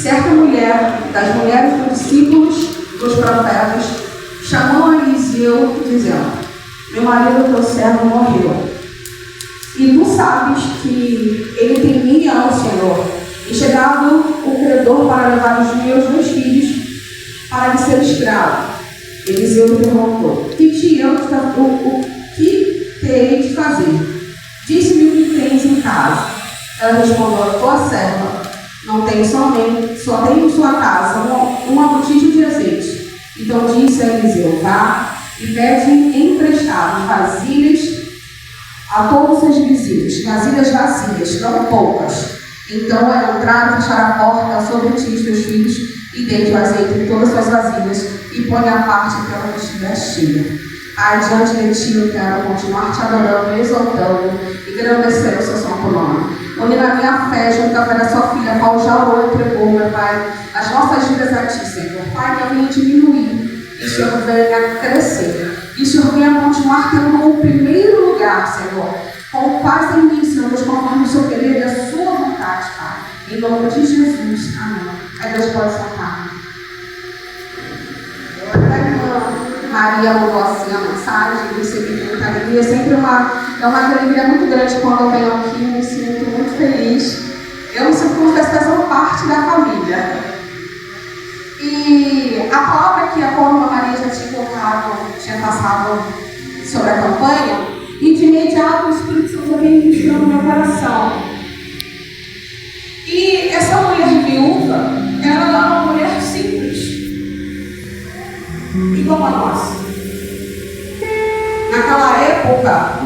certa mulher, das mulheres dos discípulos dos profetas, chamou a Eliseu, dizendo: meu marido, teu servo, morreu. E tu sabes que ele temia ao Senhor, e chegado o credor para levar os meus 2 filhos para lhe ser escravo. Eliseu lhe perguntou: o que terei de fazer? Disse-me o que tens em casa. Ela respondeu: a tua serva não tem só tem em sua casa uma botija de azeite. Então disse a Eliseu: vá e pede emprestado vasilhas a todos os seus vizinhos, vasilhas vazias, não poucas. Então ela entraram, fecharam a porta sobre ti e teus filhos, e deite o azeite em todas as suas vasilhas, e põe a parte que ela estiver cheia. Adiante de ti eu quero continuar te adorando, exaltando e engrandecer o seu santo nome. Unindo a minha fé junto à fé da sua filha, qual já orou e pregou, meu Pai, as nossas vidas a ti, Senhor. Pai, que eu venha diminuir e o Senhor venha crescer. E o Senhor venha continuar tendo o primeiro lugar, Senhor, com paz em mim, Senhor, conforme o Senhor querer e a sua vontade, Pai. Em nome de Jesus, amém. Aí Deus pode sentar. Maria mandou assim a mensagem, recebi muita alegria. Sempre é uma alegria muito grande quando eu venho aqui, me sinto muito feliz. Eu me sinto como se fazendo parte da família. E a palavra que a Palma Maria já tinha passado sobre a campanha, e de imediato o Espírito Santo veio ministrando no meu coração. E essa mulher viúva, ela era uma mulher simples, igual a nós. Naquela época,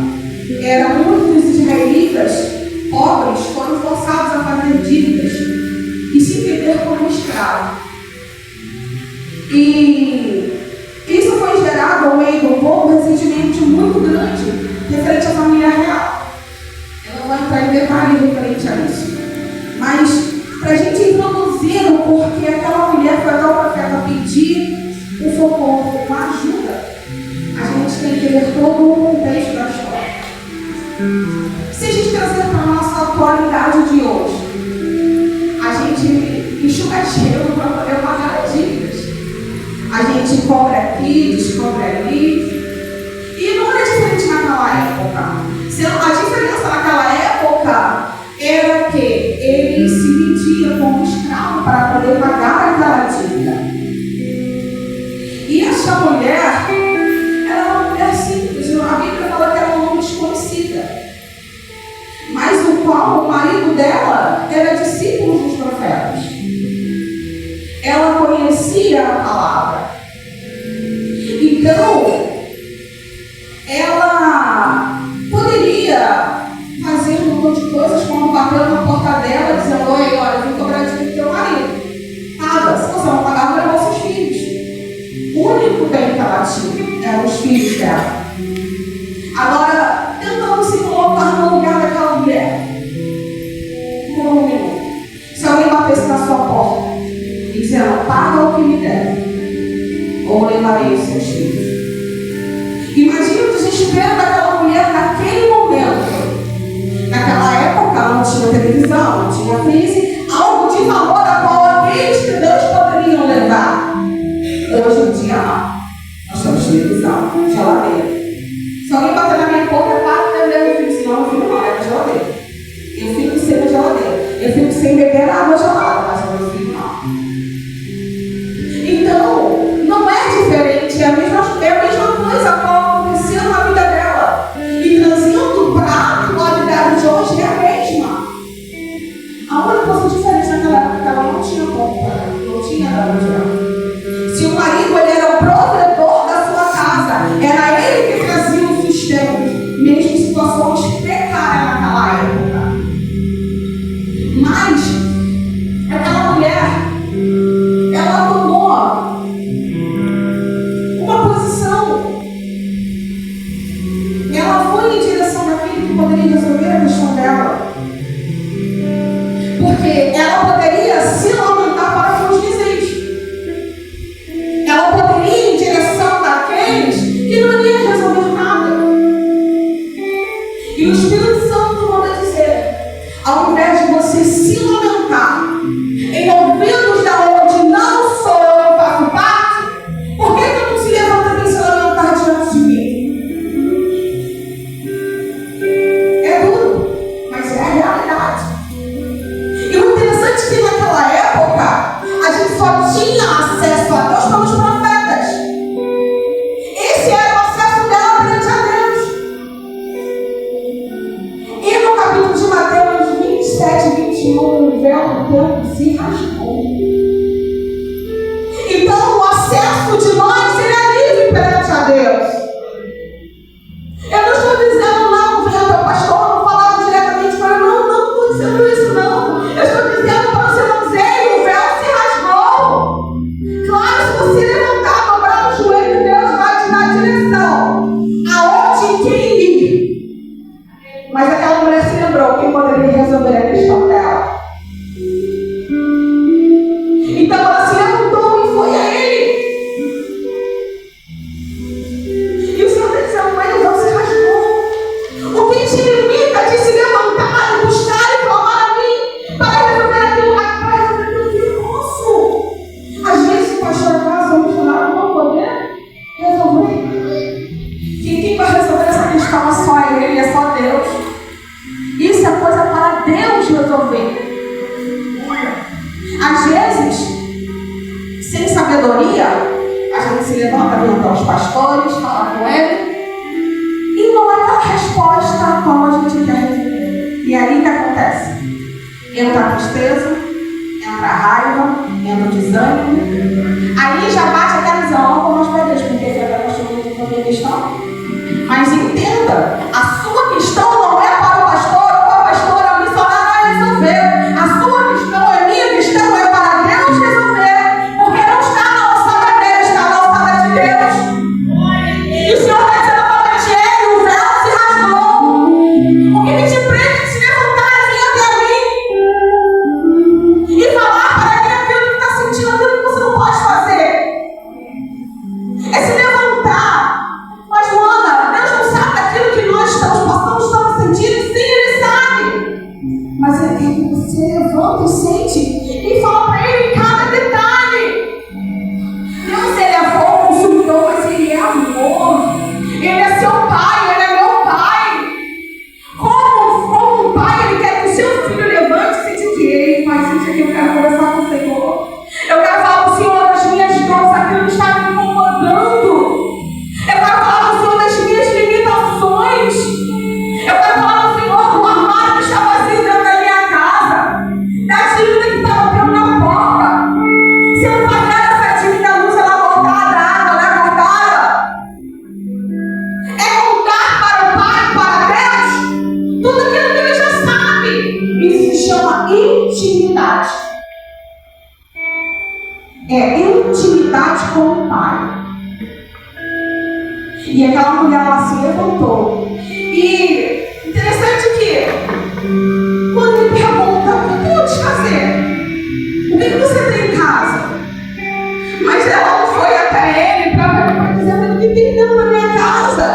muitos israelitas pobres foram forçados a fazer dívidas e se vender como escravo. E isso foi gerado ao meio do povo um ressentimento muito grande referente à família real. Eu não vou entrar em detalhe referente a isso, mas para a gente introduzir o porquê aquela mulher foi até o profeta pedir o socorro, uma ajuda, a gente tem que ver todo o contexto da história. Se a gente trazer para a nossa atualidade de hoje, a gente enxuga gelo para poder pagar as dívidas. A gente cobra aqui, descobre ali. E não era diferente naquela época. A diferença naquela época era que ele se vendia como escravo para poder pagar aquela dívida. E essa mulher, ela era uma mulher simples. A Bíblia fala que era uma mulher desconhecida. Mas o marido dela era discípulo dos profetas. Ela conhecia a palavra. Então, ela poderia fazer um monte de coisas, como bater na porta dela, dizendo: oi, olha, eu vim cobrar dinheiro do teu marido. Paga, se você não pagar, vai levar seus filhos. O único bem que ela tinha eram os filhos dela. Agora, tentando se colocar no lugar daquela mulher. Por um minuto. Se alguém batesse na sua porta e dizendo: paga o que me deve, ou levarei os seus filhos. Imagina o desespero daquela mulher naquele momento. Naquela época não tinha televisão, não tinha crise, algo de valor a qual aqueles cristãos poderiam levar. Hoje em dia não. Nós temos televisão, geladeira. Se alguém bater na minha porta, é para de beber meu filho, senão meu filho não leva geladeira. Eu fico sem a geladeira. Eu fico sem beber água gelada, mas meu filho não. Então, não é diferente, é a mesma coisa qual aconteceu na vida dela. E trazendo para a atualidade de hoje é a mesma. A única coisa diferente naquela época é que ela não tinha compra, não tinha nada. Se o marido ele era o provedor da sua casa, era ele que trazia o sustento, mesmo em situações precárias naquela época. Mas aquela mulher, ela tomou uma posição. Ela foi em direção daquele que poderia resolver a questão dela. Porque ela poderia se lamentar para com os dizentes. Ela poderia ir em direção daqueles que não iam resolver nada. E o Espírito Santo manda dizer: ao invés de você se lamentar em ouvindo o véu do templo se rasgou. Então o acesso de nós é livre perante a Deus. Eu não estou dizendo não, o teu pastor não falava diretamente para mim, não estou dizendo isso não. Eu estou dizendo para você não dizer, o véu se rasgou. Claro, se você levantar, dobrar o joelho, Deus vai te dar a direção aonde e quem ir. Mas aquela mulher se lembrou quem poderia resolver a questão dela. Então ela se levantou e foi a ele. E o Senhor está dizendo, mas o véu se rasgou. O que te limita de se levantar e buscar e clamar a mim para resolver aquilo, para resolver aquilo que eu posso? Às vezes, pastor, nós vamos falar, não vou poder resolver. Quem vai resolver essa questão é só Ele, é só Deus. Isso é coisa para Deus resolver. Às vezes, sem sabedoria, a gente se levanta, vem até os pastores, fala com ele, e não é aquela resposta como a gente quer receber. E aí o que acontece? Entra a tristeza, entra a raiva, entra o desânimo. Aí já bate aquela visão, não vou mais para Deus, porque foi a pastor que foi a minha questão. Mas entenda, a sua questão não é para o pastor ou para a pastora, a missionária resolver. A sua questão, a minha questão é para Deus resolver. Porque não está na alçada dele, está na alçada de Deus. E o Senhor está dizendo para ti, o véu se rasgou. O que me te prende de se levantar e vir até mim e falar para ele aquilo que está sentindo, aquilo que você não pode fazer. É se levantar. Mas, Luana, Deus não sabe daquilo que nós estamos passando, estamos sentindo. Sim, Ele sabe. Mas Ele quer que você levanta e sente e fala para Ele cada detalhe. Deus, Ele é bom, consumidor, mas Ele é amor. Ele é seu pai, Ele é meu pai. Como um pai, Ele quer que o seu filho levante e se diga, ei, pai, sente aqui, eu quero conversar com o Senhor. Eu quero falar com o Senhor das minhas dores, aquilo que está me incomodando. Eu quero falar do Senhor das minhas limitações. Eu quero falar do Senhor do armário que está vazio dentro da minha casa, da dívida que está batendo na porta. Se eu não pagar essa dívida, a luz ela é cortada, a água ela é cortada. É contar para o Pai, para Deus, tudo aquilo que Ele já sabe. Isso se chama intimidade. É intimidade com o Pai. E aquela mulher ela se levantou. E interessante que quando ele pergunta, o que eu te fazer? O que você tem em casa? Mas ela não foi até ele para dizer o que tem dentro da minha casa.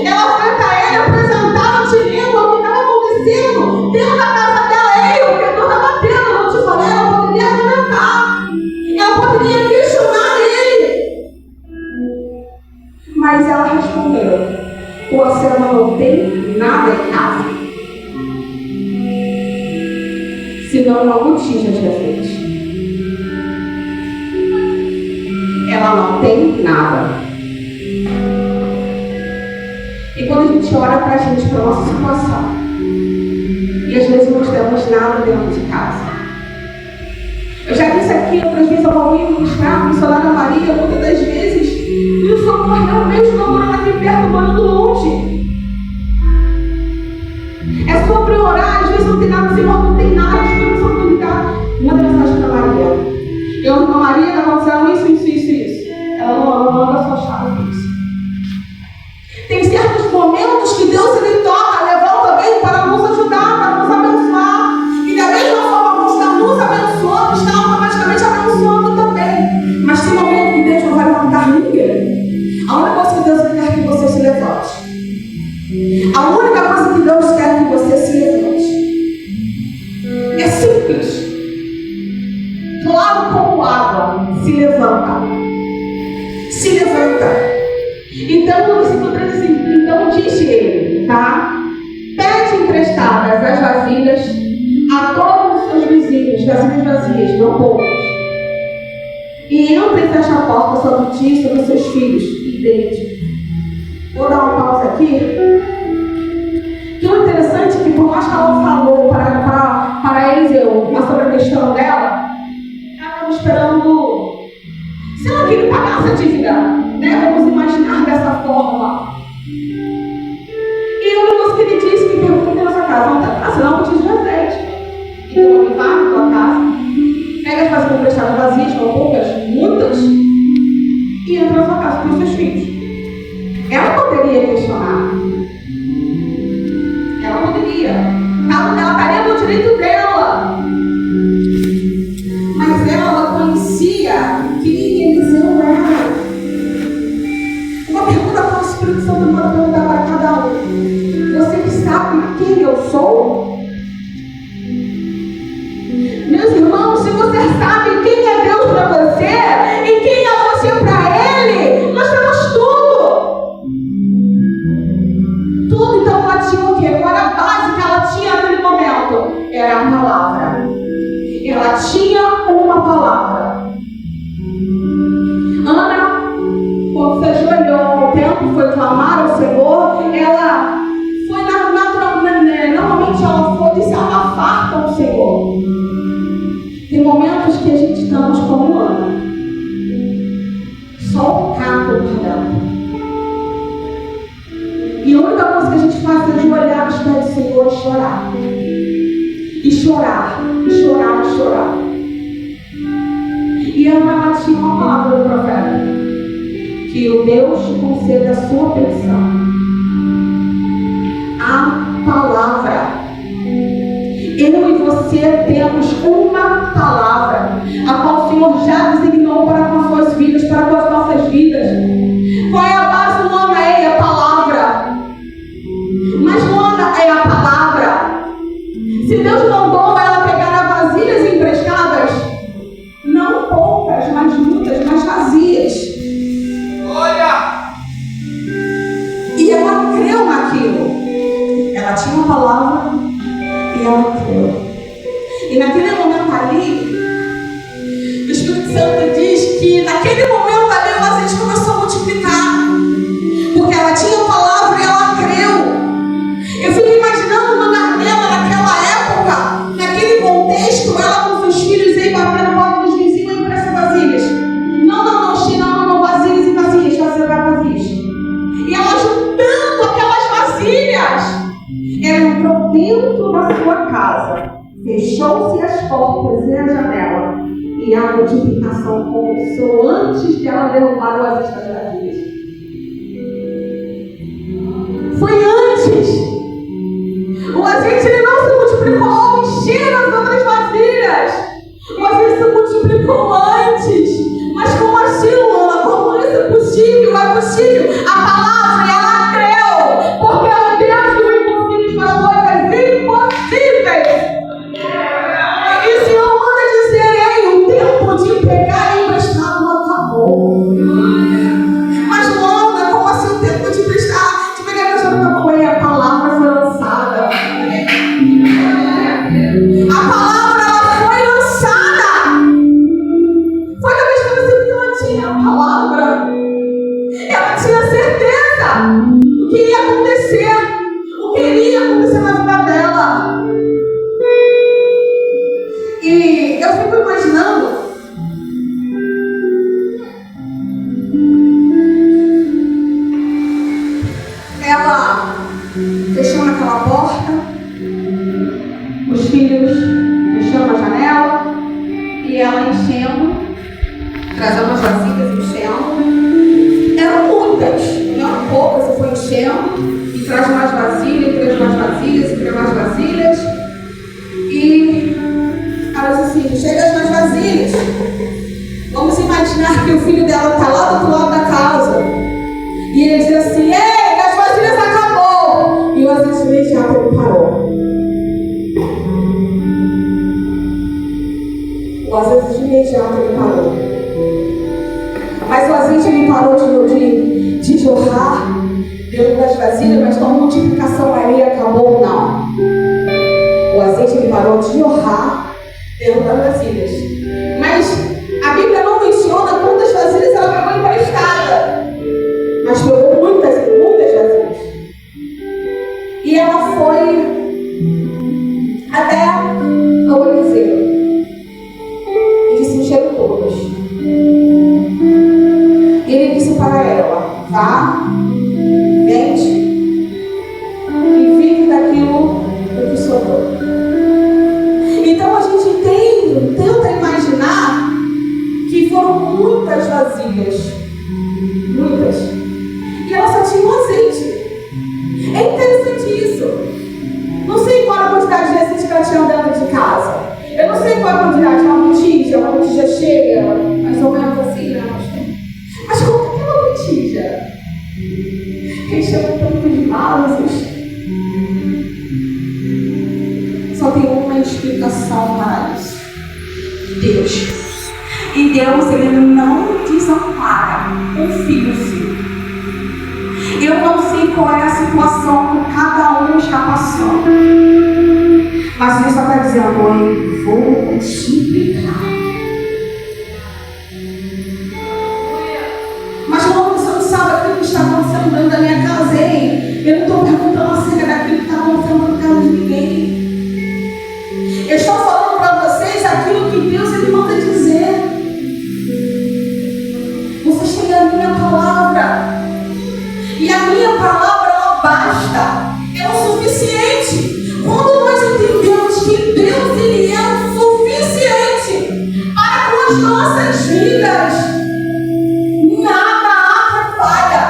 Ela foi até ele apresentar o dilema, o que estava acontecendo dentro da casa dela. Ei, o que estava batendo, não te falei, ela poderia argumentar. Ela poderia questionar ele. Mas ela respondeu, você não tem nada em casa. Senão não tinha Jesus. Ela não tem nada. E quando a gente olha para a gente, para a nossa situação, e às vezes não temos nada dentro de casa. Eu já disse aqui, outras vezes eu vou ministrar, missionária Maria, muitas das vezes, e o Senhor realmente não morando aqui perto, morando longe. É sobre orar, às vezes não tem nada, Senhor, não tem nada, as coisas são tudo ligadas. Manda mensagem para Maria. Eu, com a Maria, está acontecendo isso. Ela não manda sua chave, isso. Tem certos momentos que Deus ele toca, levanta bem para nos ajudar, para nos abençoar. E da mesma forma como está nos abençoando, está automaticamente abençoando também. Mas tem momento que Deus não vai levantar ninguém. A única coisa que Deus quer que você se levante. A única coisa que Deus quer que você se levante. É simples. Claro como água, se levanta. Se levanta. Então, no versículo 13, assim, então disse ele, tá? Pede emprestadas as vasilhas a todos os seus vizinhos, vasilhas vazias, não poucas. E entra e fecha a porta sobre ti e sobre os seus filhos, e deite. Vou dar uma pausa aqui. Que o interessante é que, por mais que ela falou para Eliseu sobre a questão Então, ele vai na tua casa, pega as vasilhas emprestadas vazias, não poucas, muitas, e entra na sua casa com os seus filhos. Ela poderia questionar. Ela poderia. Ela estaria no direito dela. Mas ela conhecia quem Eliseu era. Uma pergunta para o Espírito Santo manda perguntar para cada um. Você que sabe quem eu sou? Meus irmãos, se você sabe quem é Deus para você e quem é você para Ele, nós temos tudo. Tudo. Então ela tinha o quê? Qual era a base que ela tinha naquele momento? Era a palavra. Ela tinha uma palavra. Ana, quando se ajoelhou ao templo, foi clamar ao Senhor, ela foi normalmente ela foi desabafar com o Senhor. Tem momentos que a gente estamos como Ana, só o caco por dentro. E a única coisa que a gente faz é ajoelhar aos pés do Senhor e chorar. E chorar, e chorar, e chorar. E ela tinha uma palavra do profeta: que o Deus te conceda a sua petição. A palavra. Eu e você temos uma palavra, a qual o Senhor já designou para com as suas vidas, para com as nossas vidas. Qual é a base humana? É a palavra. Mas humana é a palavra. Se Deus mandou ela pegar vasilhas emprestadas, não poucas, mas muitas, mas vazias. Olha! E ela creu naquilo. Ela tinha uma palavra e ela creu. E naquele momento ali, o Espírito Santo diz que naquele momento ali o azeite começou a multiplicar. Porque ela tinha a palavra e ela creu. Eu fico imaginando uma Nela naquela época, naquele contexto, ela com seus filhos aí batendo bola dos vizinhos e empresta vasilhas. Não, vasilhas e vazias, vazias. E ela juntando aquelas vasilhas. Ela entrou dentro da sua casa, fechou-se as portas e a janela, e a multiplicação começou antes de ela derrubar o azeite das vasilhas. Foi antes. O azeite ele não se multiplicou ao encher as outras vasilhas. O azeite se multiplicou antes. Mas como assim, Luana? Como isso é possível? É possível. A palavra, ela creu. Porque é o Deus do impossível faz coisas impossíveis. E o Senhor manda dizer, ei, o tempo de pegar e emprestar não acabou. Mas, Luana, como assim o tempo de emprestar? De pegar e emprestar não acabou? E a palavra foi lançada. A palavra, ela foi lançada. Foi da vez que você viu, ela tinha a palavra. Ela tinha certeza do que ia acontecer. O que iria acontecer na vida dela. E eu fico imaginando ela fechando aquela porta, os filhos fechando a janela e ela enchendo, trazendo as vasilhas, enchendo. Eram muitas, não eram poucas, você foi enchendo e traz mais vasilhas, e traz mais vasilhas, e traz mais vasilhas. E ela diz assim, chega nas vasilhas. Vamos imaginar que o filho dela está lá do outro lado da casa. E ele diz assim, ei, as vasilhas acabou. E o azeite imediato ele parou. O azeite imediato ele parou. Mas o azeite ele parou de jorrar dentro das vasilhas, mas não a multiplicação ali acabou, não. O azeite ele parou de jorrar dentro das vasilhas. Mas a Bíblia não menciona quantas vasilhas ela pegou emprestada. Mas pegou muitas vasilhas. E ela foi até ao Eliseu. E disse, encheram todas. E ele disse para ela, vá, vende e vive daquilo do que sobrou. Então muitas vasilhas. Muitas. E ela só tinha um azeite. É interessante isso. Não sei qual a quantidade de azeite que ela tinha dentro de casa. Eu não sei qual a quantidade, uma botija cheia, mais ou menos assim, né? Mas como que aquela botija encheu tantos vasos? Só tem uma explicação para isso. Deus. E Deus, Ele não desampara um filho seu. Eu não sei qual é a situação que cada um está passando, mas Ele só está dizendo: eu vou multiplicar. Mas quando você não sabe aquilo que está acontecendo dentro da minha casa, eu não estou perguntando acerca daquilo que está acontecendo na casa de ninguém. Eu estou falando para vocês aquilo que Deus Ele manda dizer. Vocês têm a minha palavra. E a minha palavra, ela basta. É o suficiente. Quando nós entendemos que Deus Ele é o suficiente para com as nossas vidas, nada atrapalha.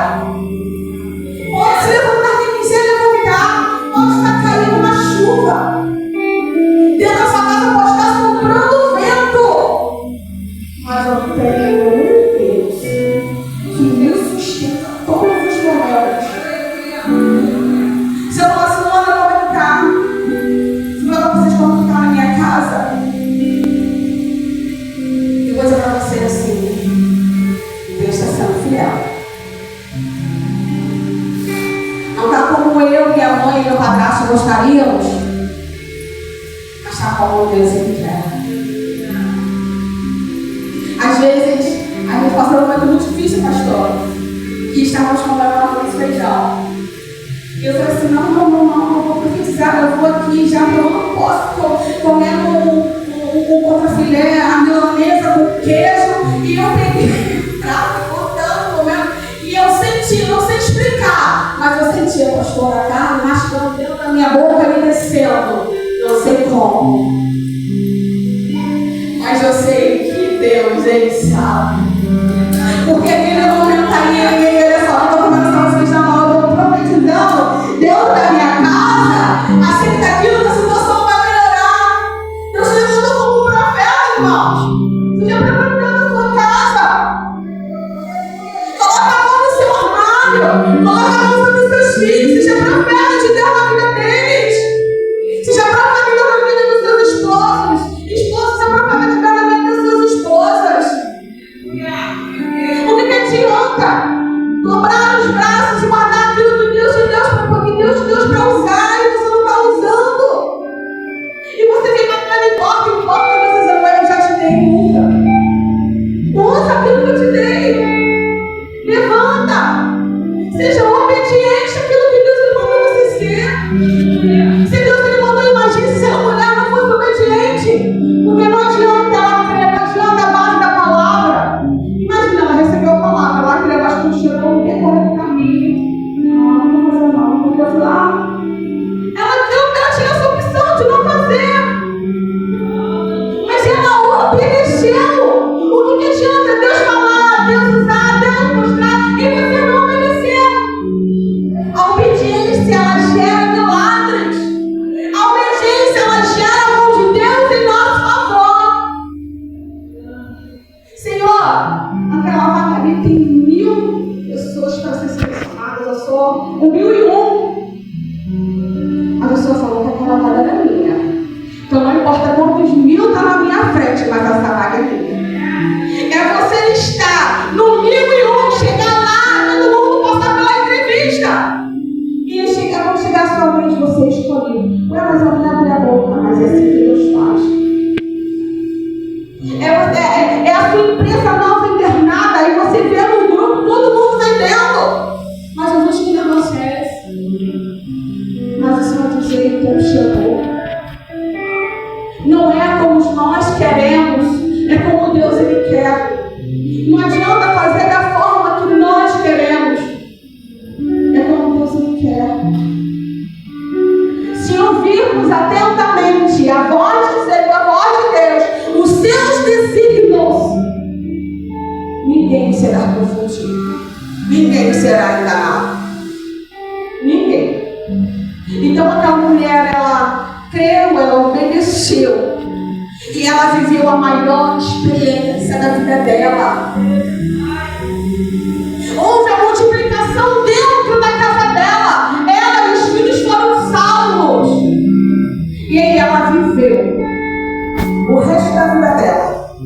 Pode se levantar quem quiser levantar. Pode estar caindo uma chuva. Dentro da sua casa pode estar soprando vento. Mas eu tenho um Deus que me sustenta todos os momentos. Se eu falar assim, não, eu vou brincar. Se vocês vão ficar na minha casa, eu vou dizer para vocês assim: Deus está sendo fiel. Não está como eu, minha mãe e meu padrasto gostaríamos, mas está como Deus Ele quer. Às vezes, a gente passa por um momento muito difícil, pastor, que estávamos comendo arroz e feijão. E eu falei assim: não, eu vou profetizar, eu vou aqui já, eu não posso comer um contrafilé, a milanesa com queijo. E eu peguei o prato, cortando, comendo. E eu senti, não sei explicar, mas eu senti a pastora carne mascando dentro da minha boca e descendo. Não sei como. Mas eu sei que Deus, Ele sabe. Porque aquele momento ali, ele só estou comendo essa feijão, eu estou profetizando dentro da minha casa, assim que daquilo da situação vai melhorar. Deus te levantou como um profeta, irmãos. Seja preparado na sua casa. Coloca a mão no seu armário. Coloca a mão sobre os seus filhos. Seja profeta de Deus na vida deles. Seja profeta de Deus na vida dos seus esposos. Esposa, seja profeta de Deus na vida das suas esposas. O que adianta dobrar os braços e guardar aquilo que Deus te deu, porque Deus te deu para usar e você não está usando? E você vem batendo em porta, e você diz: eu já te dei, usa aquilo que eu te dei. Levanta. Seja obediente àquilo que Deus Ele mandou você ser. Se Deus Ele mandou, imagine se a mulher não fosse obediente. Porque não adianta ela crer, não adianta a base da palavra. Imagina, ela recebeu a palavra, ela cria bastante, chegou no decorrer do caminho. Não vou fazer mal, não vou fazer lá. Ela tinha essa opção de não fazer. Mas ela obedeceu. O que adianta Deus falar, Deus usar, Deus mostrar, e você não obedecer? A obediência, ela gera milagres. A obediência, ela gera a mão de Deus em nosso favor. Senhor, aquela vaga ali tem 1000 pessoas para ser selecionadas. Eu sou o 1001. A pessoa falou que aquela vaga era minha. Então não importa quantos 1000 está na minha frente, mas essa vaga é minha. É você estar no 1001, chegar lá, todo mundo passar pela entrevista. E quando chegar a sua vez, você escolher. Ué, mas eu não abri a boca, mas é assim que Deus faz. É a sua empresa nova internada, e você vê no grupo todo mundo vendendo. Mas Jesus que negócio é esse? Mas o Senhor diz: o tempo chegou. Não é como nós queremos, é como Deus Ele quer. Não adianta fazer da forma que nós queremos, é como Deus Ele quer. Se ouvirmos atentamente a voz de Deus, os seus desígnios, E ela viveu a maior experiência da vida dela. Houve a multiplicação dentro da casa dela. Ela e os filhos foram salvos. E aí ela viveu o resto da vida dela.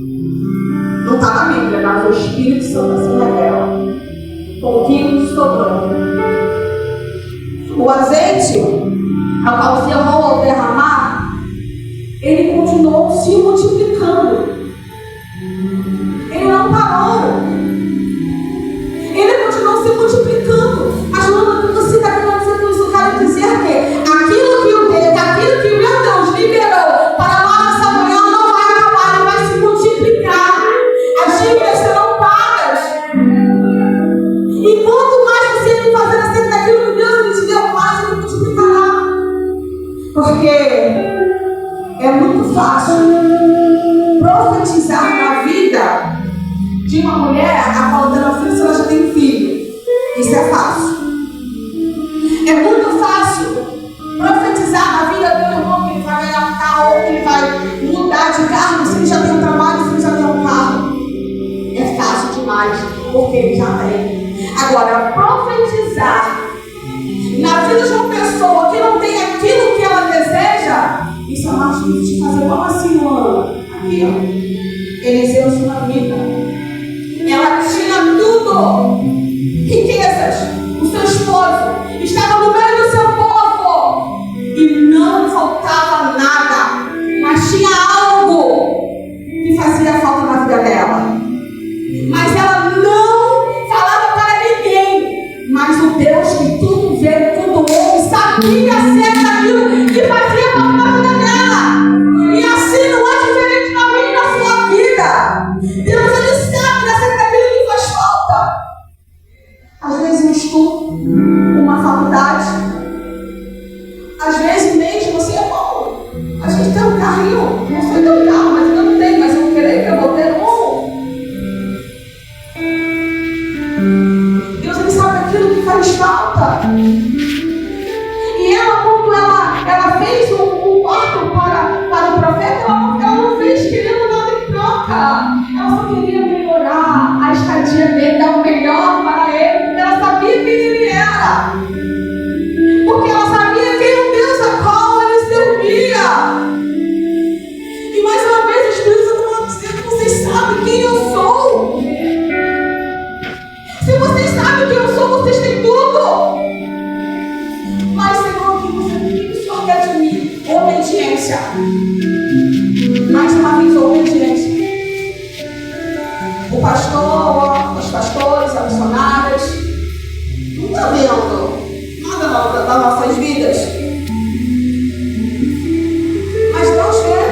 Não está na Bíblia, mas o Espírito Santo assim revela. Pouquinho sobrando. O azeite, ao qual o Senhor ao derramar, ele continuou se multiplicando. Ele não parou. Ele continuou se multiplicando. Mas quando você está querendo dizer com isso, eu quero dizer que aquilo que o meu Deus liberou para nós essa manhã não vai acabar, ele vai se multiplicar. As dívidas serão pagas. E quanto mais você tem fazer acerca daquilo que Deus lhe te deu, mais ele multiplicará. Porque é muito fácil profetizar na vida de uma mulher a qual dela filho se ela já tem filho. Isso é fácil. É muito fácil profetizar na vida do irmão que ele vai ganhar um carro, ou que ele vai mudar de carro, se ele já tem um trabalho, se ele já tem um carro. É fácil demais, porque ele já tem. Agora, profetizar na vida de uma pessoa que não tem aquilo que ela deseja, isso é mais difícil de fazer. Como assim, Luana? Aqui, ó. Eliseu sua vida. Ela tinha tudo. Riquezas. O seu esposo estava no meio do seu povo. E não faltava nada. Mas tinha algo que fazia falta na vida dela. Mas ela não falava para ninguém. Mas o Deus que tudo vê, tudo ouve, sabia acerca daquilo que fazia falta na vida dela. E assim não é diferente na minha e na sua vida. Deus, ele sabe acerca daquilo que faz falta. Às vezes um estudo, uma faculdade. Às vezes mesmo você é bom. A gente tem um carrinho. Não sei ter um carro, mas eu não tenho. Mas eu queria que eu vou ter um. Deus, ele sabe aquilo que faz falta. E ela, quando ela fez um quarto para o profeta, ela não fez querendo nada em troca. Ela só queria melhorar a estadia dele, dar o melhor para ele, porque ela sabia quem ele era. Porque ela sabia quem o Deus a qual ele servia. E mais uma vez o Espírito Santo está dizendo: vocês sabem quem eu sou. Se vocês sabem quem eu sou, vocês têm tudo. Mas, Senhor, o que o Senhor quer de mim? Obediência. Mais uma vez, obediência. O pastor, os pastores, as missionárias, não está vendo nada das nossas vidas. Mas Deus vê.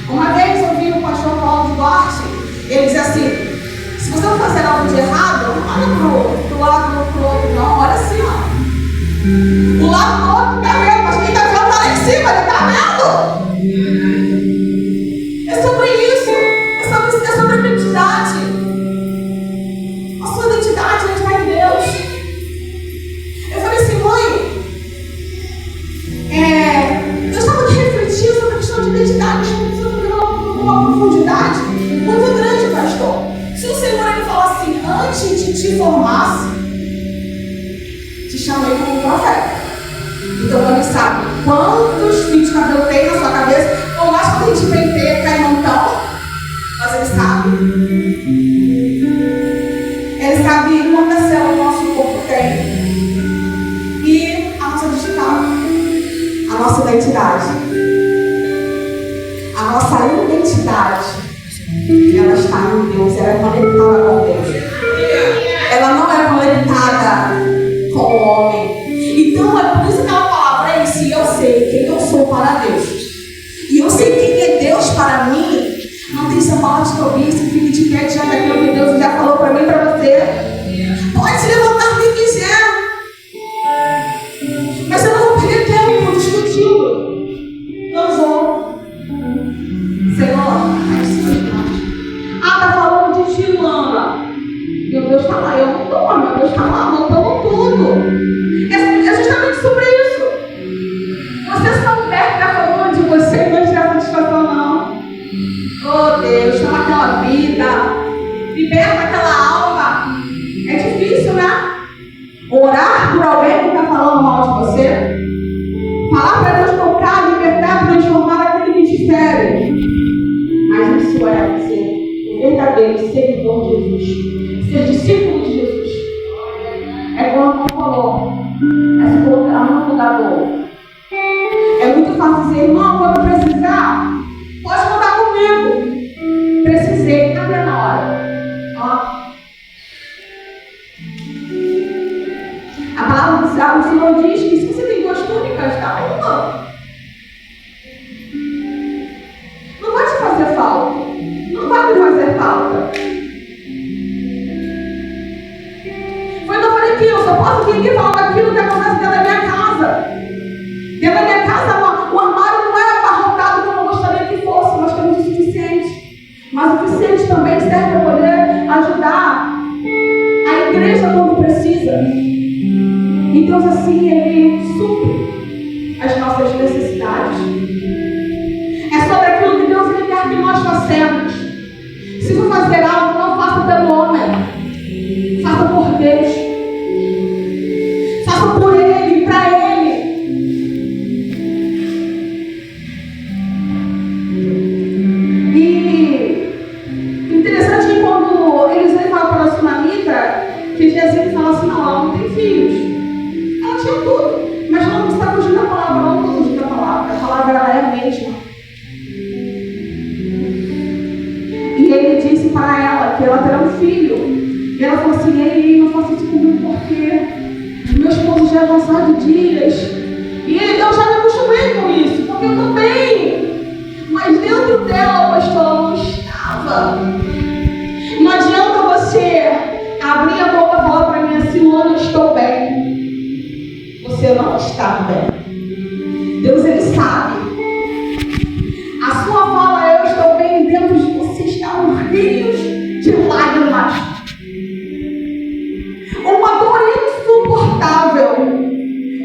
Uma vez eu vi o pastor Paulo Duarte, ele dizia assim: se você não fazer algo de errado, não olha pro lado pro outro, não, olha assim, ó. O lado do outro está vendo, mas quem está vendo está lá em cima, ele está vendo. É sobre isso, é sobre a identidade. A sua identidade está em Deus. Eu falei assim: mãe, eu estava aqui refletindo sobre a questão de identidade, sobre uma profundidade muito grande, pastor. Se o Senhor ele fala assim: antes de te formasse, te chamei como profeta. Então ele sabe quantos fios de cabelo tem na sua cabeça, por mais que a gente penteia, cai montão, mas ele sabe. Ele sabe quantas células o nosso corpo tem. E a nossa digital, a nossa identidade. A nossa identidade, ela está em Deus, ela é conectada com Deus. Ela não é conectada com o homem. Então é por isso que ela palavra é isso: eu sei quem eu sou para Deus. E eu sei quem é Deus para mim. Não tem essa palavra de cobiça, fique de pé diante daquilo que Deus já falou para mim e para você. Pode se levantar quem quiser. Mas eu não vou perder tempo discutindo. Não vou. Senhor, tá falando de ti, Luana. Meu Deus está lá, eu não estou, meu Deus está lá, montando tudo. É justamente sobre isso. Vocês estão perto da falando de você, não te dá satisfação, não. vida, liberta aquela alma. É difícil, né? Orar por alguém que está falando mal de você. Falar para Deus tocar, libertar, transformar aquele que te fere. Mas isso é ser o verdadeiro seguidor de Jesus. Ser discípulo de Jesus. É como o falou. É se colocar no lugar do outro. É muito fácil dizer, irmão, quando precisar, pode contar comigo. Precisei, tá bem na hora. Ó. A palavra do Senhor diz que se você tem duas túnicas, dá uma. Não vai te fazer falta. Não vai me fazer falta. Foi o que eu falei aqui, eu só posso vir aqui falar daquilo que acontece dentro da minha casa. Dentro da minha casa, o armário não é abarrotado como eu gostaria que fosse, mas temos o suficiente. Mas o suficiente também serve para poder ajudar a igreja quando precisa. E Deus assim, Ele supre as nossas necessidades. É sobre aquilo que Deus Ele quer que nós façamos. Se for fazer algo, não faça pelo homem. Faça por Deus. Faça por Ele, para Ele. E interessante que quando Eliseu fala para a sunamita, que Geazi fala assim, não, ela não tem filhos. Ela tinha tudo, mas ela não está fugindo da palavra, ela não está fugindo da palavra. A palavra ela é a mesma. E ele disse para ela que ela terá um filho. E ela falou assim, ei, não faça isso comigo porque meu esposo já é avançado de dias. E eu já me acostumei com isso, porque eu também. Mas dentro dela, o pastor, ela não estava. Não adianta você abrir a boca e falar para mim assim, Luana, eu estou bem. Você não está bem. Deus, Ele sabe. A sua fala, eu estou bem, dentro de você estão rios de lágrimas. Uma dor insuportável.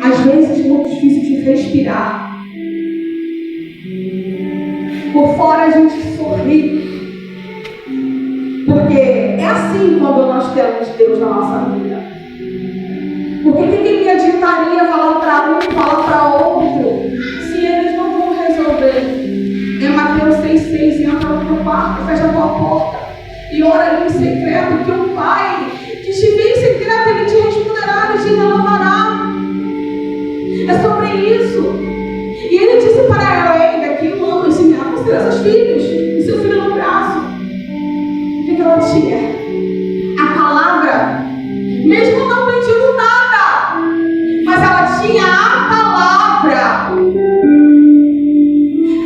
Às vezes, muito difícil de respirar. Por fora a gente sorri. Porque é assim quando nós temos Deus na nossa vida. Porque o que me adiantaria falar para um, falar para outro, se eles não vão resolver? Em Mateus 6,6, entra no teu quarto, fecha a tua porta e ora ali em secreto, que o Pai que te vê em secreto, Ele te responderá, Ele te renovará. É sobre isso. E Ele disse para ela, ei, daqui um ano, ensinar com os teus filhos, e seu filho no braço. O que ela tinha? A palavra, mesmo não pedindo nada, mas ela tinha a palavra.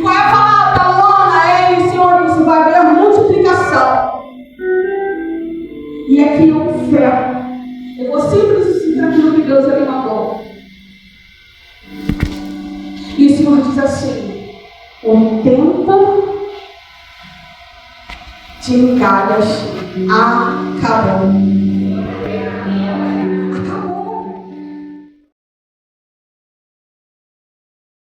Qual é a palavra, Luana? Ele, Senhor, isso vai haver multiplicação. E aqui eu fé. Eu vou sempre ressuscitar aquilo que Deus Ele mandou. E o Senhor diz assim, o tempo de migalhas acabou.